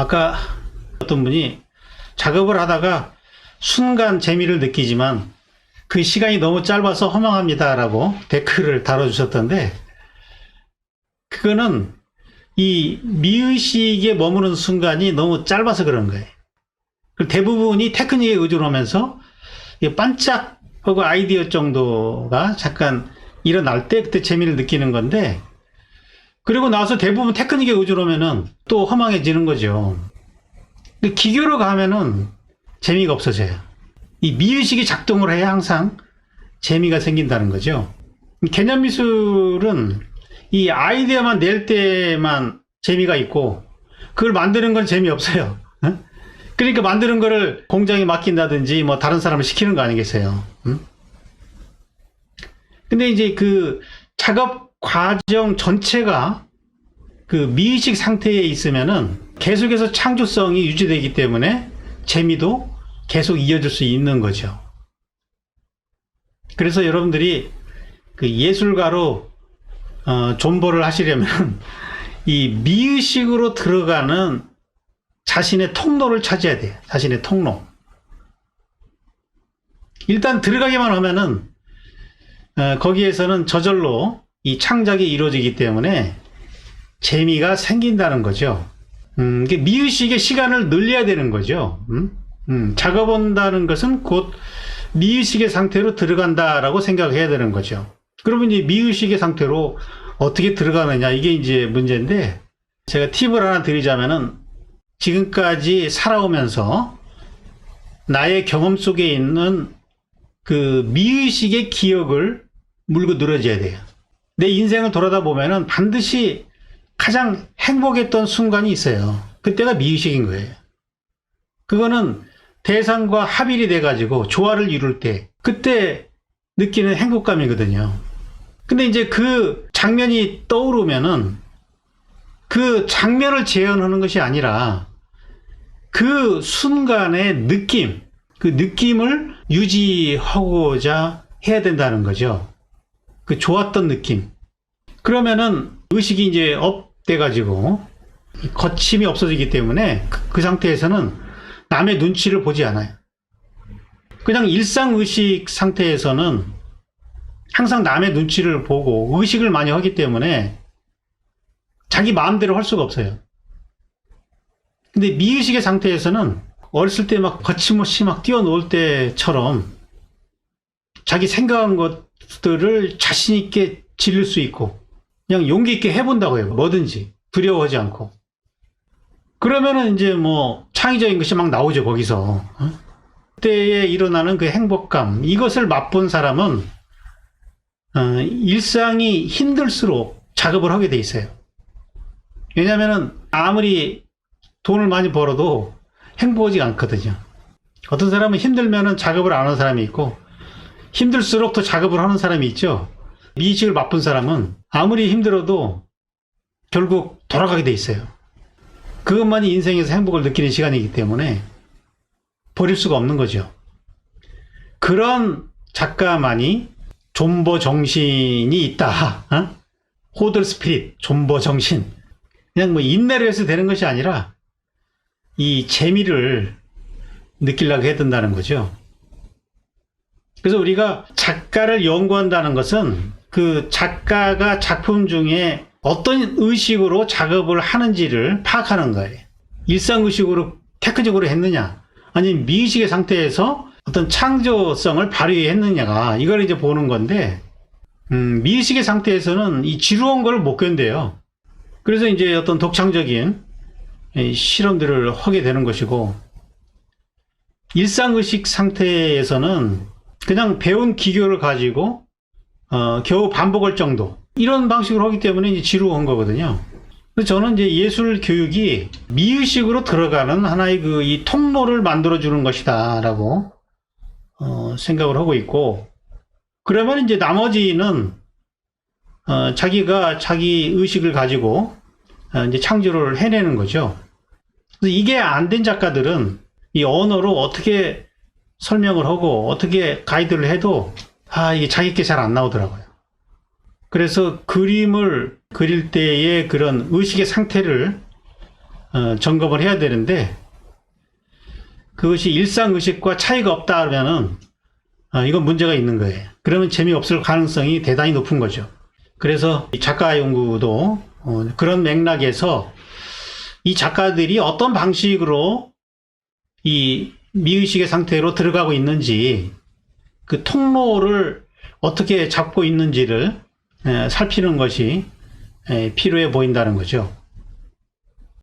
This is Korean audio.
아까 어떤 분이 작업을 하다가 순간 재미를 느끼지만 그 시간이 너무 짧아서 허망합니다라고 댓글을 달아주셨던데, 그거는 이 미의식에 머무는 순간이 너무 짧아서 그런 거예요. 대부분이 테크닉에 의존하면서 반짝하고 아이디어 정도가 잠깐 일어날 때 그때 재미를 느끼는 건데, 그리고 나서 대부분 테크닉에 의존하면은 또 허망해지는 거죠. 기교로 가면은 재미가 없어져요. 이 미의식이 작동을 해야 항상 재미가 생긴다는 거죠. 개념 미술은 이 아이디어만 낼 때만 재미가 있고, 그걸 만드는 건 재미없어요. 그러니까 만드는 거를 공장에 맡긴다든지 뭐 다른 사람을 시키는 거 아니겠어요. 근데 이제 그 작업 과정 전체가 그 미의식 상태에 있으면은 계속해서 창조성이 유지되기 때문에 재미도 계속 이어질 수 있는 거죠. 그래서 여러분들이 그 예술가로 존버를 하시려면 이 미의식으로 들어가는 자신의 통로를 찾아야 돼요. 자신의 통로. 일단 들어가기만 하면은 거기에서는 저절로 이 창작이 이루어지기 때문에 재미가 생긴다는 거죠. 미의식의 시간을 늘려야 되는 거죠. 작업한다는 것은 곧 미의식의 상태로 들어간다라고 생각해야 되는 거죠. 그러면 이제 미의식의 상태로 어떻게 들어가느냐, 이게 이제 문제인데, 제가 팁을 하나 드리자면은, 지금까지 살아오면서 나의 경험 속에 있는 그 미의식의 기억을 물고 늘어져야 돼요. 내 인생을 돌아다 보면은 반드시 가장 행복했던 순간이 있어요. 그때가 미의식인 거예요. 그거는 대상과 합일이 돼가지고 조화를 이룰 때, 그때 느끼는 행복감이거든요. 근데 이제 그 장면이 떠오르면은 그 장면을 재현하는 것이 아니라 그 순간의 느낌, 그 느낌을 유지하고자 해야 된다는 거죠. 그 좋았던 느낌. 그러면은 의식이 이제 업돼가지고 거침이 없어지기 때문에 그 상태에서는 남의 눈치를 보지 않아요. 그냥 일상의식 상태에서는 항상 남의 눈치를 보고 의식을 많이 하기 때문에 자기 마음대로 할 수가 없어요. 근데 미의식의 상태에서는 어렸을 때 막 거침없이 막 뛰어놀 때처럼 자기 생각한 것들을 자신있게 지를 수 있고 그냥 용기 있게 해본다고 해요. 뭐든지 두려워하지 않고. 그러면은 이제 뭐 창의적인 것이 막 나오죠, 거기서. 그때에 일어나는 그 행복감, 이것을 맛본 사람은 일상이 힘들수록 작업을 하게 돼 있어요. 왜냐면은 아무리 돈을 많이 벌어도 행복하지 않거든요. 어떤 사람은 힘들면은 작업을 안 하는 사람이 있고, 힘들수록 더 작업을 하는 사람이 있죠. 미의식을 맛본 사람은 아무리 힘들어도 결국 돌아가게 돼 있어요. 그것만이 인생에서 행복을 느끼는 시간이기 때문에 버릴 수가 없는 거죠. 그런 작가만이 존버 정신이 있다. 호들 스피릿, 존버 정신. 그냥 뭐 인내를 해서 되는 것이 아니라 이 재미를 느끼려고 해야 된다는 거죠. 그래서 우리가 작가를 연구한다는 것은 그 작가가 작품 중에 어떤 의식으로 작업을 하는지를 파악하는 거예요. 일상의식으로 테크닉으로 했느냐, 아니면 미의식의 상태에서 어떤 창조성을 발휘했느냐가, 이걸 이제 보는 건데, 미의식의 상태에서는 이 지루한 걸 못 견뎌요. 그래서 이제 어떤 독창적인 실험들을 하게 되는 것이고, 일상의식 상태에서는 그냥 배운 기교를 가지고 겨우 반복할 정도, 이런 방식으로 하기 때문에 이제 지루한 거거든요. 그래서 저는 이제 예술 교육이 미의식으로 들어가는 하나의 그 이 통로를 만들어주는 것이다라고 생각을 하고 있고, 그러면 이제 나머지는 자기가 자기 의식을 가지고 이제 창조를 해내는 거죠. 그래서 이게 안 된 작가들은 이 언어로 어떻게 설명을 하고 어떻게 가이드를 해도 이게 자기께 잘 안 나오더라고요. 그래서 그림을 그릴 때의 그런 의식의 상태를 점검을 해야 되는데, 그것이 일상의식과 차이가 없다 그러면은 이건 문제가 있는 거예요. 그러면 재미없을 가능성이 대단히 높은 거죠. 그래서 이 작가 연구도 그런 맥락에서 이 작가들이 어떤 방식으로 이 미의식의 상태로 들어가고 있는지, 그 통로를 어떻게 잡고 있는지를 살피는 것이 필요해 보인다는 거죠.